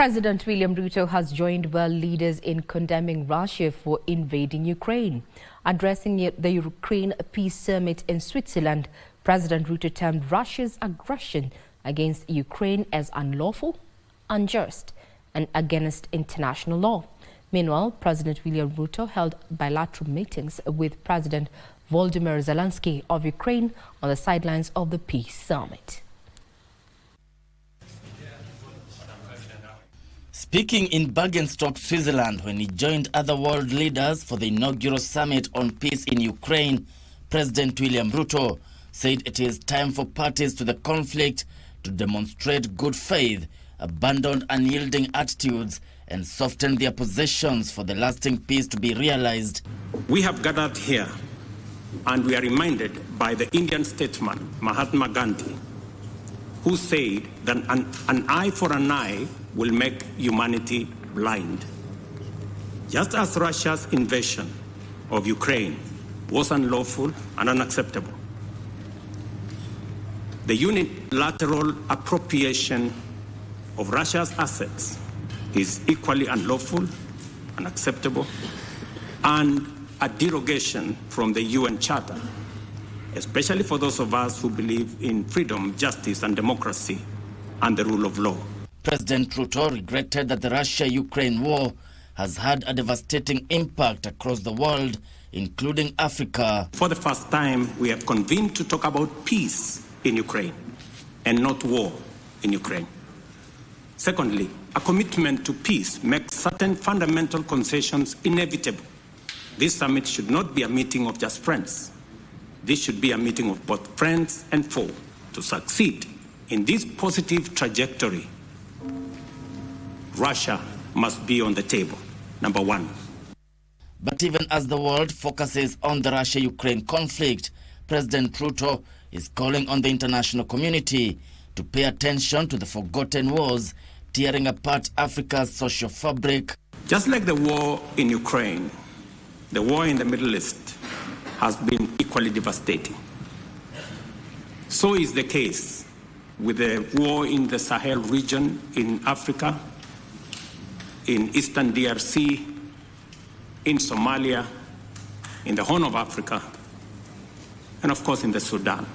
President William Ruto has joined world leaders in condemning Russia for invading Ukraine. Addressing the Ukraine Peace Summit in Switzerland, President Ruto termed Russia's aggression against Ukraine as unlawful, unjust, and against international law. Meanwhile, President William Ruto held bilateral meetings with President Volodymyr Zelensky of Ukraine on the sidelines of the Peace Summit. Speaking in Bergenstock, Switzerland, when he joined other world leaders for the inaugural summit on peace in Ukraine, President William Ruto said it is time for parties to the conflict to demonstrate good faith, abandon unyielding attitudes, and soften their positions for the lasting peace to be realized. We have gathered here and we are reminded by the Indian statesman Mahatma Gandhi, who said that an eye for an eye will make humanity blind. Just as Russia's invasion of Ukraine was unlawful and unacceptable, the unilateral appropriation of Russia's assets is equally unlawful, unacceptable, and a derogation from the UN Charter, especially for those of us who believe in freedom, justice, and democracy, and the rule of law. President Ruto regretted that the Russia-Ukraine war has had a devastating impact across the world, including Africa. For the first time, we have convened to talk about peace in Ukraine and not war in Ukraine. Secondly, a commitment to peace makes certain fundamental concessions inevitable. This summit should not be a meeting of just friends. This should be a meeting of both friends and foe. To succeed in this positive trajectory, Russia must be on the table, number one. But even as the world focuses on the Russia-Ukraine conflict, President Ruto is calling on the international community to pay attention to the forgotten wars tearing apart Africa's social fabric. Just like the war in Ukraine, the war in the Middle East has been equally devastating. So is the case with the war in the Sahel region in Africa, in Eastern DRC, in Somalia, in the Horn of Africa, and of course in the Sudan.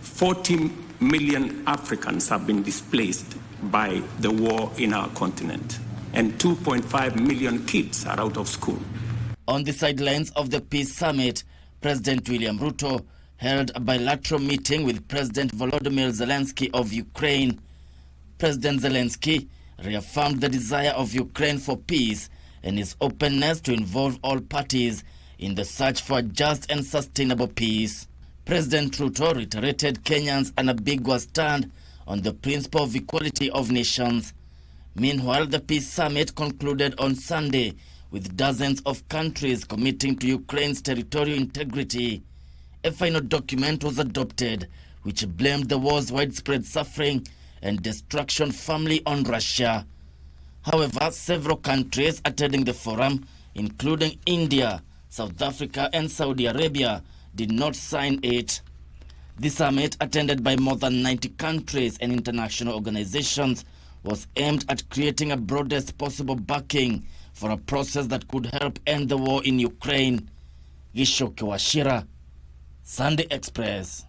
40 million Africans have been displaced by the war in our continent, and 2.5 million kids are out of school. On the sidelines of the Peace Summit, President William Ruto held a bilateral meeting with President Volodymyr Zelensky of Ukraine. President Zelensky reaffirmed the desire of Ukraine for peace and his openness to involve all parties in the search for a just and sustainable peace. President Ruto reiterated Kenya's unambiguous stand on the principle of equality of nations. Meanwhile, the Peace Summit concluded on Sunday with dozens of countries committing to Ukraine's territorial integrity. A final document was adopted which blamed the war's widespread suffering and destruction firmly on Russia. However, several countries attending the forum, including India, South Africa, and Saudi Arabia, did not sign it. The summit, attended by more than 90 countries and international organizations, was aimed at creating a broadest possible backing for a process that could help end the war in Ukraine. Gishoke Washira, Sunday Express.